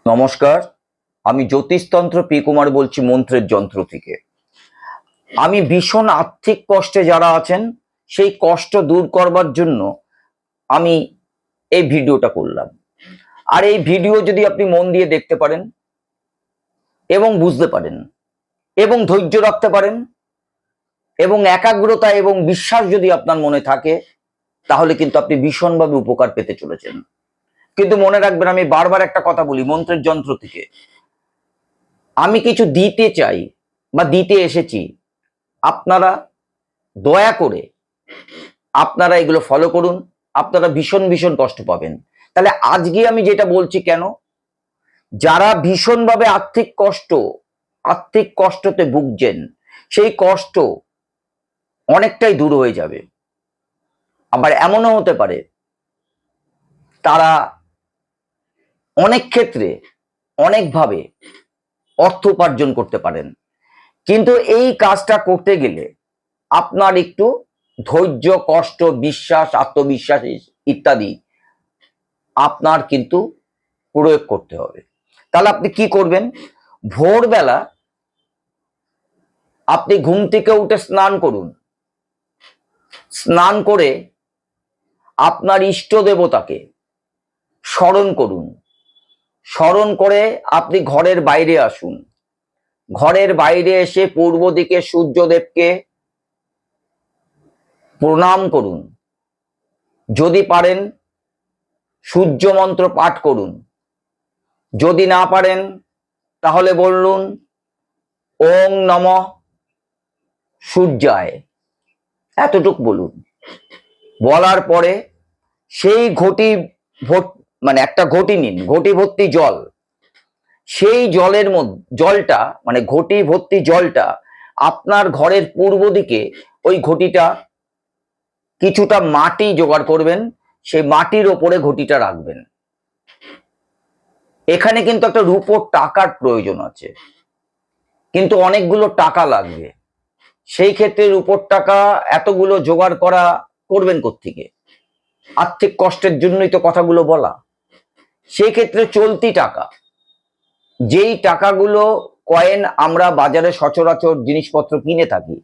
নমস্কার, আমি জ্যোতিষতন্ত্র পি কুমার বলছি মন্ত্রের যন্ত্র থেকে। আমি ভীষণ আর্থিক কষ্টে যারা আছেন সেই কষ্ট দূর করবার জন্য আমি এই ভিডিওটা করলাম। আর এই ভিডিও যদি আপনি মন দিয়ে দেখতে পারেন এবং বুঝতে পারেন এবং ধৈর্য রাখতে পারেন এবং একাগ্রতা এবং বিশ্বাস যদি আপনার মনে থাকে, তাহলে কিন্তু আপনি ভীষণভাবে উপকার পেতে চলেছেন। কিন্তু মনে রাখবেন, আমি বারবার একটা কথা বলি মন্ত্রের যন্ত্র থেকে, আমি কিছু দিতে চাই বা দিতে এসেছি। আপনারা দয়া করে আপনারা এগুলো ফলো করুন, আপনারা ভীষণ ভীষণ কষ্ট পাবেন। তাহলে আজকে আমি যেটা বলছি, কেন যারা ভীষণভাবে আর্থিক কষ্টতে ভুগছেন, সেই কষ্ট অনেকটাই দূর হয়ে যাবে। আবার এমনও হতে পারে তারা অনেক ক্ষেত্রে অনেকভাবে অর্থ উপার্জন করতে পারেন। কিন্তু এই কাজটা করতে গেলে আপনার একটু ধৈর্য, কষ্ট, বিশ্বাস, আত্মবিশ্বাস ইত্যাদি আপনার কিন্তু প্রয়োগ করতে হবে। তাহলে আপনি কি করবেন? ভোরবেলা আপনি ঘুম থেকে উঠে স্নান করুন। স্নান করে আপনার ইষ্ট দেবতাকে স্মরণ করুন। স্মরণ করে আপনি ঘরের বাইরে আসুন। ঘরের বাইরে এসে পূর্ব দিকে সূর্যদেবকে প্রণাম করুন। যদি পারেন সূর্য মন্ত্র পাঠ করুন। যদি না পারেন তাহলে বলুন ওং নমঃ সূর্যায়, এতটুক বলুন। বলার পরে সেই ঘটি মানে একটা ঘটি নিন, ঘটি ভর্তি জল। সেই জলের মধ্যে জলটা মানে ঘটি ভর্তি জলটা আপনার ঘরের পূর্ব দিকে, ওই ঘটিটা কিছুটা মাটি জোগাড় করবেন, সেই মাটির ওপরে ঘটিটা রাখবেন। এখানে কিন্তু একটা রূপোর টাকার প্রয়োজন আছে, কিন্তু অনেকগুলো টাকা লাগবে। সেই ক্ষেত্রে রূপোর টাকা এতগুলো জোগাড় করবেন কোত্থেকে? আর্থিক কষ্টের জন্যই তো কথাগুলো বলা। সেই ক্ষেত্রে চলতি টাকা, যেই টাকাগুলো কয়েন আমরা বাজারে সচরাচর জিনিসপত্র কিনে থাকি,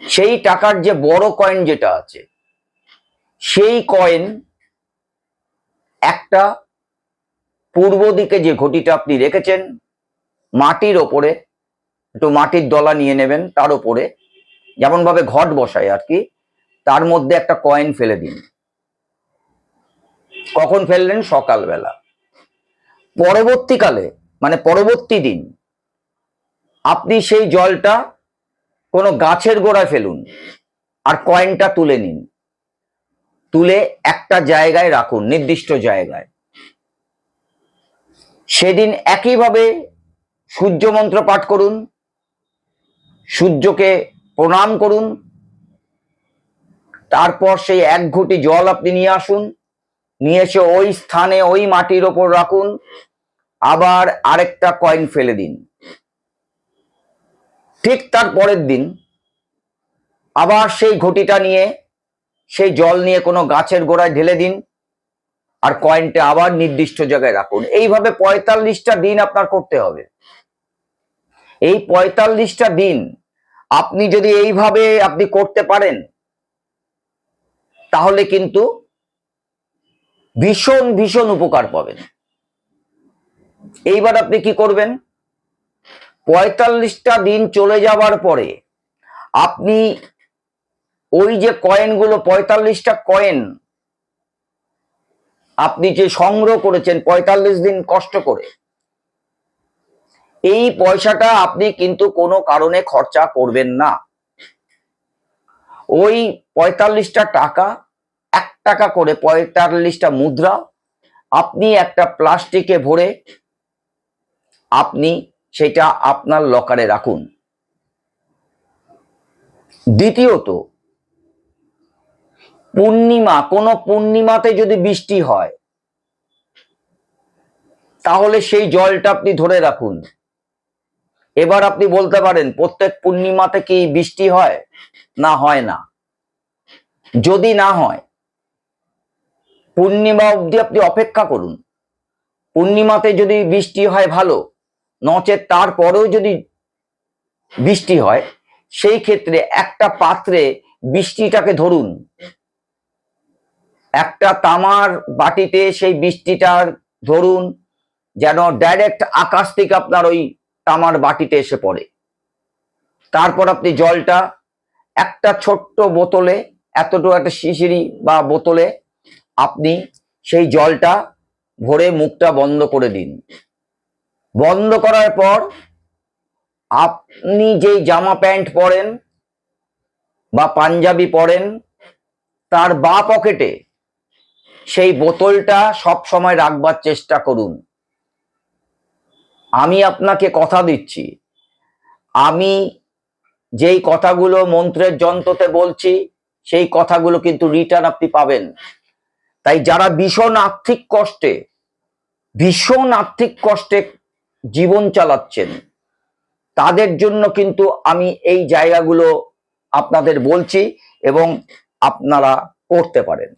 সেই টাকার যে বড় কয়েন যেটা আছে, সেই কয়েন একটা পূর্ব দিকে যে ঘটিটা আপনি রেখেছেন মাটির ওপরে, একটু মাটির দলা নিয়ে নেবেন, তার উপরে যেমন ভাবে ঘট বসায় আর কি, তার মধ্যে একটা কয়েন ফেলে দিন। কখন ফেললেন? সকালবেলা। পরবর্তীকালে মানে পরবর্তী দিন আপনি সেই জলটা কোনো গাছের গোড়ায় ফেলুন আর কয়েনটা তুলে নিন। তুলে একটা জায়গায় রাখুন, নির্দিষ্ট জায়গায়। সেদিন একইভাবে সূর্য মন্ত্র পাঠ করুন, সূর্যকে প্রণাম করুন। তারপর সেই এক ঘটি জল আপনি নিয়ে আসুন, নিয়ে এসে ওই স্থানে ওই মাটির ওপর রাখুন। আবার আরেকটা কয়েন ফেলে দিন। ঠিক তার পরের দিন আবার সেই ঘটিটা নিয়ে, সেই জল নিয়ে কোনো গাছের গোড়ায় ঢেলে দিন, আর কয়েনটা আবার নির্দিষ্ট জায়গায় রাখুন। এইভাবে ৪৫টা দিন আপনার করতে হবে। এই ৪৫টা দিন আপনি যদি এইভাবে আপনি করতে পারেন, তাহলে কিন্তু ভীষণ ভীষণ উপকার পাবেন। এইবার আপনি কি করবেন? ৪৫টা দিন চলে যাবার পরে আপনি ওই যে কয়েনগুলো, ৪৫টা কয়েন আপনি যে সংগ্রহ করেছেন ৪৫ দিন কষ্ট করে, এই পয়সাটা আপনি কিন্তু কোনো কারণে খরচা করবেন না। ওই ৪৫টা টাকা, ১ টাকা করে ৪৫টা মুদ্রা আপনি একটা প্লাস্টিকে ভরে আপনি সেটা আপনার লকারে রাখুন। দ্বিতীয়ত, কোনো পূর্ণিমাতে যদি বৃষ্টি হয়, তাহলে সেই জলটা আপনি ধরে রাখুন। এবার আপনি বলতে পারেন প্রত্যেক পূর্ণিমাতে কি বৃষ্টি হয়? না, হয় না। যদি না হয়, পূর্ণিমা অবধি আপনি অপেক্ষা করুন। পূর্ণিমাতে যদি বৃষ্টি হয় ভালো, নচেত তারপরেও যদি বৃষ্টি হয়, সেই ক্ষেত্রে একটা পাত্রে বৃষ্টিটাকে ধরুন, একটা তামার বাটিতে সেই বৃষ্টিটার ধরুন, যেন ডাইরেক্ট আকাশ থেকে আপনার ওই তামার বাটিতে এসে পড়ে। তারপর আপনি জলটা একটা ছোট্ট বোতলে, এতটুকু একটা শিশিরি বা বোতলে আপনি সেই জলটা ভরে মুখটা বন্ধ করে দিন। বন্ধ করার পর আপনি যেই জামা প্যান্ট পরেন বা পাঞ্জাবি পরেন, তার বাঁ পকেটে সেই বোতলটা সব সময় রাখবার চেষ্টা করুন। আমি আপনাকে কথা দিচ্ছি, আমি যেই কথাগুলো মন্ত্রের যন্ত্রতে বলছি, সেই কথাগুলো কিন্তু রিটার্ন আপনি পাবেন। তাই যারা ভীষণ আর্থিক কষ্টে জীবন চালাচ্ছেন, তাদের জন্য কিন্তু আমি এই জায়গাগুলো আপনাদের বলছি, এবং আপনারা করতে পারেন,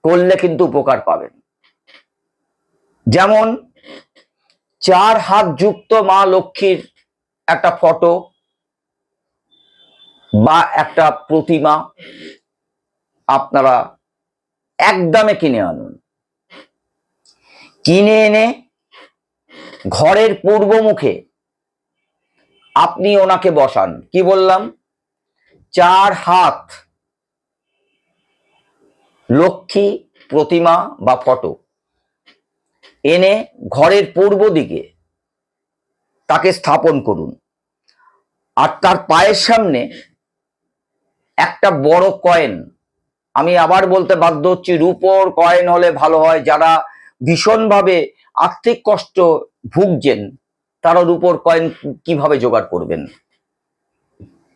করলে কিন্তু উপকার পাবেন। যেমন 4 হাত যুক্ত মা লক্ষ্মীর একটা ফটো বা একটা প্রতিমা আপনারা একদমে কিনে আনুন। কিনে এনে ঘরের পূর্ব মুখে আপনি ওনাকে বসান। কি বললাম? 4 হাত লক্ষ্মী প্রতিমা বা ফটো এনে ঘরের পূর্ব দিকে তাকে স্থাপন করুন। আর তার পায়ের সামনে একটা বড় কয়েন, আমি আবার বলতে বাধ্য হচ্ছি, রূপোর কয়েন হলে ভালো হয়। যারা ভীষণভাবে আর্থিক কষ্ট ভুগছেন, তারা রূপোর কয়েন কিভাবে জোগাড় করবেন?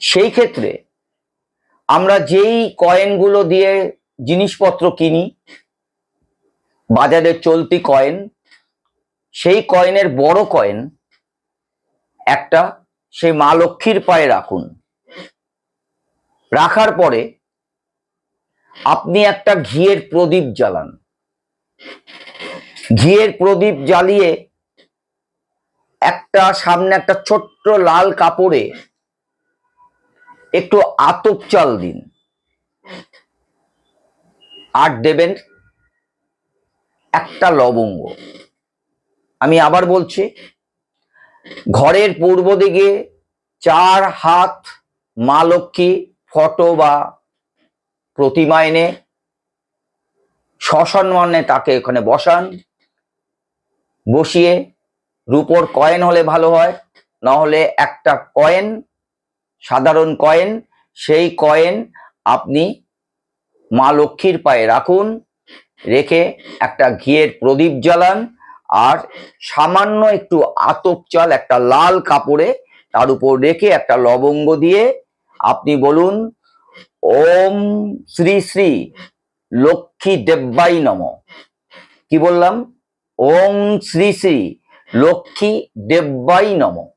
সেই ক্ষেত্রে আমরা যেই কয়েনগুলো দিয়ে জিনিসপত্র কিনি, বাজারে চলতি কয়েন, সেই কয়েনের বড় কয়েন একটা সেই মা লক্ষ্মীর পায়ে রাখুন। রাখার পরে আপনি একটা ঘিয়ের প্রদীপ জ্বালান। ঘিয়ের প্রদীপ জ্বালিয়ে সামনে একটা ছোট্ট লাল কাপড়ে একটু আতপ চাল দিন, আর দেবেন একটা লবঙ্গ। আমি আবার বলছি, ঘরের পূর্ব দিকে 4 হাত মা লক্ষ্মী ফটো বা প্রতিমা এনে সসম্মানে তাকে এখানে বসান। বসিয়ে রূপোর কয়েন হলে ভালো হয়, না হলে একটা কয়েন, সাধারণ কয়েন, সেই কয়েন আপনি মা লক্ষ্মীর পায়ে রাখুন। রেখে একটা ঘিয়ের প্রদীপ জ্বালান, আর সামান্য একটু আতপ চাল একটা লাল কাপড়ে তার উপর রেখে একটা লবঙ্গ দিয়ে আপনি বলুন, ওম শ্রী শ্রী লক্ষ্মী দেব্যাই নমঃ। কি বললাম? ওম শ্রী শ্রী লক্ষ্মী দেব্যাই নমঃ।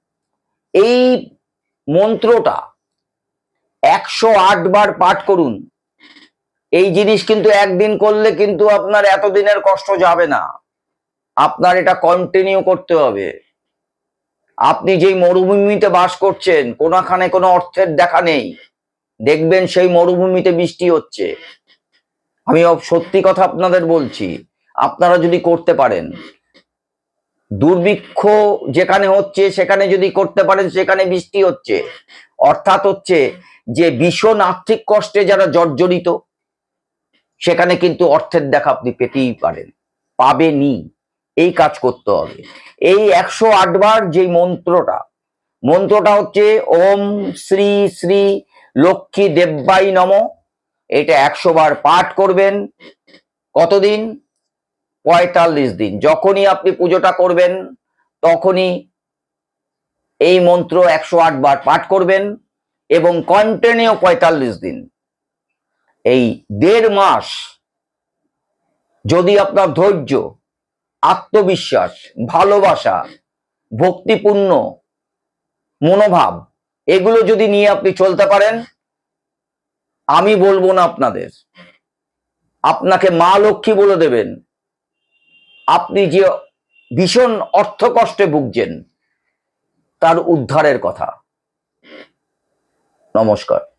এই মন্ত্রটা 108 বার পাঠ করুন। এই জিনিস কিন্তু একদিন করলে কিন্তু আপনার এতদিনের কষ্ট যাবে না, আপনার এটা কন্টিনিউ করতে হবে। আপনি যেই মরুভূমিতে বাস করছেন, কোনোখানে কোনো অর্থের দেখা নেই, দেখবেন সেই মরুভূমিতে বৃষ্টি হচ্ছে। আমি সত্যি কথা আপনাদের বলছি, আপনারা যদি করতে পারেন, দুর্ভিক্ষ যেখানে হচ্ছে সেখানে যদি করতে পারেন, সেখানে বৃষ্টি হচ্ছে। অর্থাৎ হচ্ছে যে ভীষণ আর্থিক কষ্টে যারা জর্জরিত, সেখানে কিন্তু অর্থের দেখা আপনি পেতেই পারেন, পাবেনই। এই কাজ করতে হবে। এই 108 বার যে মন্ত্রটা হচ্ছে ওম শ্রী শ্রী লক্ষ্মী দেব্যাই নমঃ। এটা 100 বার পাঠ করবেন। কতদিন? 45 দিন। যখনই আপনি পুজোটা করবেন, তখনই এই মন্ত্র 108 বার পাঠ করবেন, এবং কন্টিনিউ 45 দিন। এই 1.5 মাস যদি আপনার ধৈর্য, আত্মবিশ্বাস, ভালোবাসা, ভক্তিপূর্ণ মনোভাব, এগুলো যদি নিয়ে আপনি চলতে পারেন, আমি বলবো না আপনাকে মা লক্ষ্মী বলে দেবেন, আপনি যে ভীষণ অর্থ কষ্টে ভুগছেন তার উদ্ধারের কথা। নমস্কার।